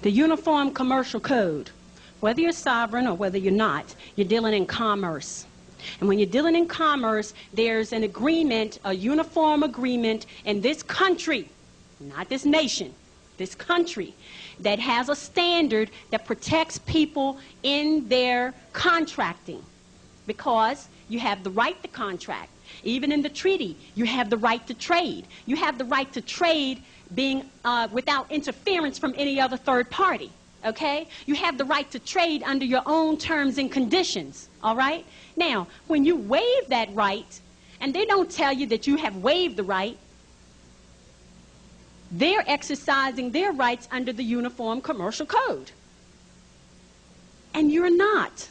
The Uniform Commercial Code. Whether you're sovereign or whether you're not, you're dealing in commerce. And when you're dealing in commerce, there's an agreement, a uniform agreement in this country, not this nation, this country, that has a standard that protects people in their contracting, because you have the right to contract. Even in the treaty, you have the right to trade. You have the right to trade being without interference from any other third party, okay? You have the right to trade under your own terms and conditions, all right? Now, when you waive that right, and they don't tell you that you have waived the right, they're exercising their rights under the Uniform Commercial Code. And you're not.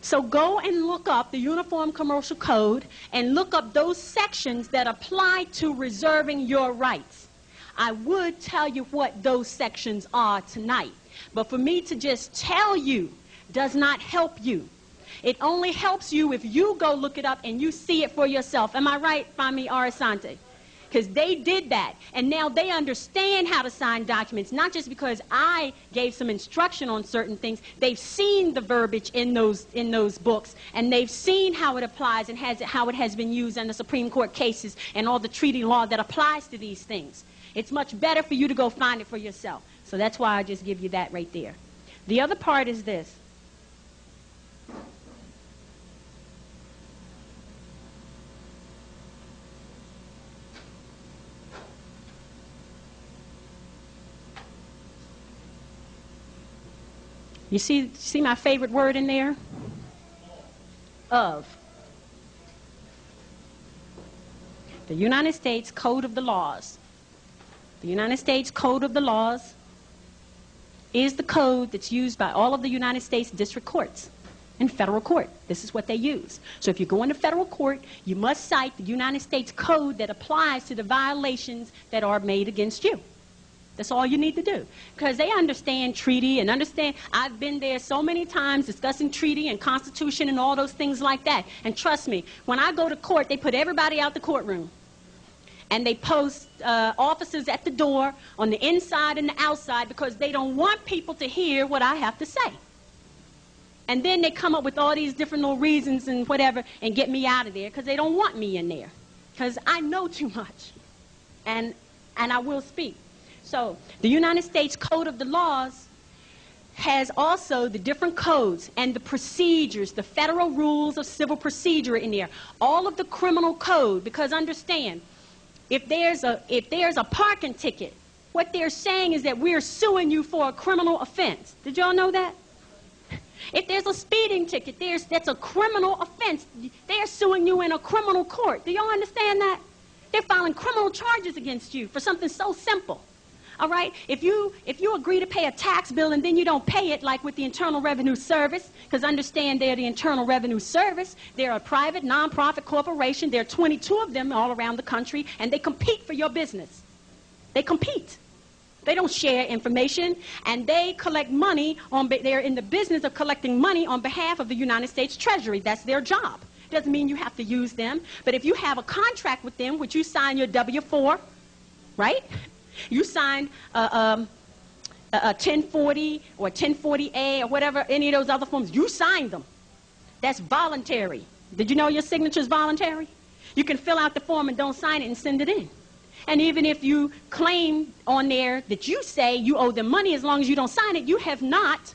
So go and look up the Uniform Commercial Code and look up those sections that apply to reserving your rights. I would tell you what those sections are tonight, but for me to just tell you does not help you. It only helps you if you go look it up and you see it for yourself. Am I right, Fami Arasante? Because they did that, and now they understand how to sign documents, not just because I gave some instruction on certain things. They've seen the verbiage in those books, and they've seen how it applies and how it has been used in the Supreme Court cases and all the treaty law that applies to these things. It's much better for you to go find it for yourself. So that's why I just give you that right there. The other part is this. You see my favorite word in there? Of. The United States Code of the Laws. The United States Code of the Laws is the code that's used by all of the United States district courts and federal court. This is what they use. So if you go into federal court, you must cite the United States Code that applies to the violations that are made against you. That's all you need to do, because they understand treaty and understand. I've been there so many times discussing treaty and constitution and all those things like that. And trust me, when I go to court, they put everybody out the courtroom. And they post officers at the door on the inside and the outside, because they don't want people to hear what I have to say. And then they come up with all these different little reasons and whatever and get me out of there, because they don't want me in there, because I know too much. And I will speak. So the United States Code of the Laws has also the different codes and the procedures, the federal rules of civil procedure in there, all of the criminal code, because understand, if there's a parking ticket, what they're saying is that we're suing you for a criminal offense. Did y'all know that? If there's a speeding ticket, that's a criminal offense. They're suing you in a criminal court. Do y'all understand that? They're filing criminal charges against you for something so simple. All right? If you agree to pay a tax bill and then you don't pay it, like with the Internal Revenue Service, because understand they're the Internal Revenue Service, they're a private, nonprofit corporation. There are 22 of them all around the country, and they compete for your business. They compete. They don't share information, and they collect money they're in the business of collecting money on behalf of the United States Treasury. That's their job. Doesn't mean you have to use them, but if you have a contract with them, which you sign your W-4, right? You signed a 1040 or 1040A or whatever, any of those other forms, you signed them. That's voluntary. Did you know your signature is voluntary? You can fill out the form and don't sign it and send it in. And even if you claim on there that you say you owe them money, as long as you don't sign it, you have not,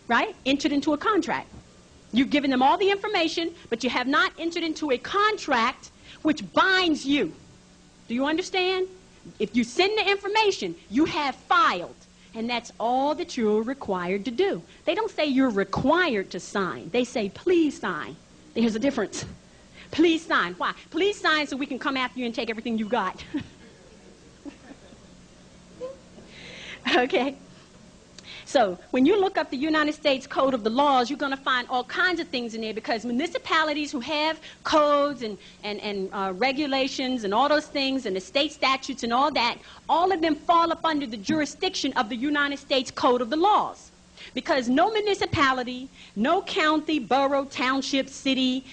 right, entered into a contract. You've given them all the information, but you have not entered into a contract which binds you. Do you understand? If you send the information, you have filed, and that's all that you're required to do. They don't say you're required to sign. They say, please sign. There's a difference. Please sign. Why? Please sign so we can come after you and take everything you got. Okay? So when you look up the United States Code of the Laws, you're going to find all kinds of things in there, because municipalities who have codes and regulations and all those things and the state statutes and all that, all of them fall up under the jurisdiction of the United States Code of the Laws. Because no municipality, no county, borough, township, city,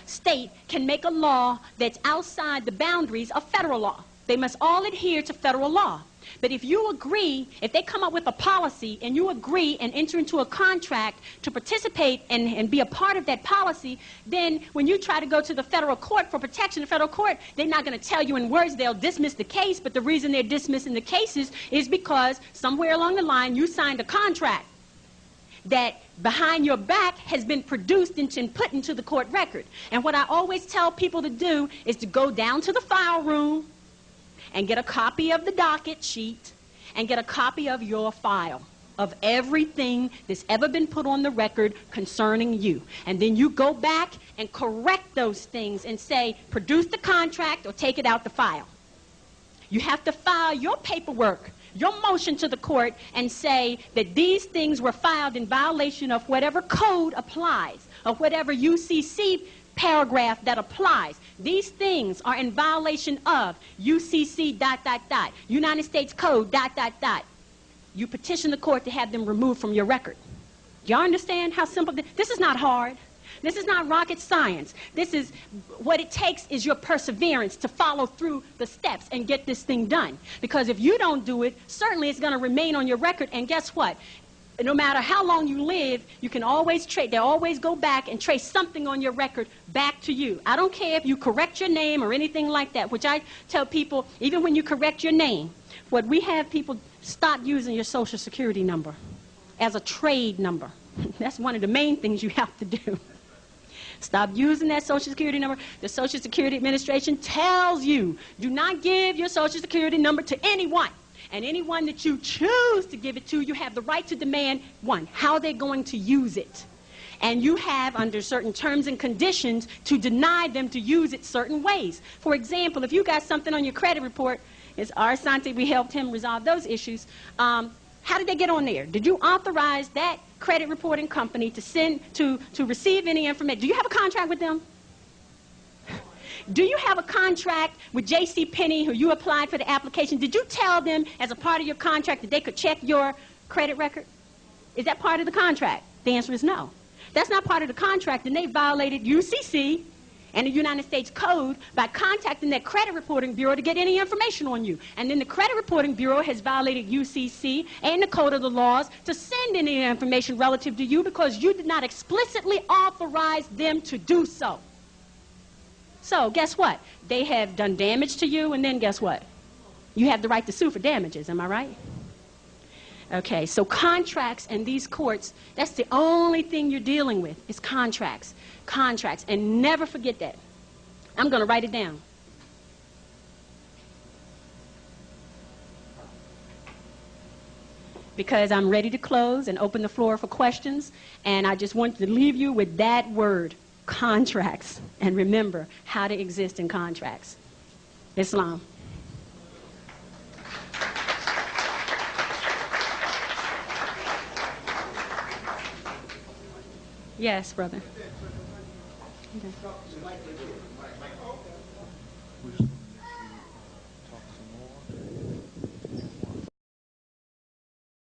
state can make a law that's outside the boundaries of federal law. They must all adhere to federal law. But if you agree, if they come up with a policy and you agree and enter into a contract to participate and be a part of that policy, then when you try to go to the federal court for protection, the federal court, they're not going to tell you in words they'll dismiss the case, but the reason they're dismissing the cases is because somewhere along the line you signed a contract that behind your back has been produced and put into the court record. And what I always tell people to do is to go down to the file room and get a copy of the docket sheet and get a copy of your file of everything that's ever been put on the record concerning you. And then you go back and correct those things and say, produce the contract or take it out the file. You have to file your paperwork, your motion to the court, and say that these things were filed in violation of whatever code applies, of whatever UCC paragraph that applies. These things are in violation of UCC ... United States Code ... You petition the court to have them removed from your record. Do y'all understand how simple this is? Not hard. This is not rocket science. This is what it takes is your perseverance to follow through the steps and get this thing done. Because if you don't do it, certainly it's going to remain on your record. And guess what? No matter how long you live, you can always they always go back and trace something on your record back to you. I don't care if you correct your name or anything like that, which I tell people, even when you correct your name, what we have people stop using your Social Security number as a trade number. That's one of the main things you have to do. Stop using that Social Security number. The Social Security Administration tells you, do not give your Social Security number to anyone. And anyone that you choose to give it to, you have the right to demand, one, how they're going to use it. And you have, under certain terms and conditions, to deny them to use it certain ways. For example, if you got something on your credit report, it's our Asante, we helped him resolve those issues. How did they get on there? Did you authorize that credit reporting company to send, to receive any information? Do you have a contract with them? Do you have a contract with JCPenney, who you applied for the application? Did you tell them as a part of your contract that they could check your credit record? Is that part of the contract? The answer is no. That's not part of the contract, and they violated UCC and the United States Code by contacting that credit reporting bureau to get any information on you. And then the credit reporting bureau has violated UCC and the Code of the Laws to send any information relative to you because you did not explicitly authorize them to do so. So guess what? They have done damage to you, and then guess what? You have the right to sue for damages, am I right? Okay, so contracts and these courts, that's the only thing you're dealing with is contracts. Contracts, and never forget that. I'm going to write it down. Because I'm ready to close and open the floor for questions, and I just want to leave you with that word, contracts, and remember how to exist in contracts. Islam. Yes, brother. Okay.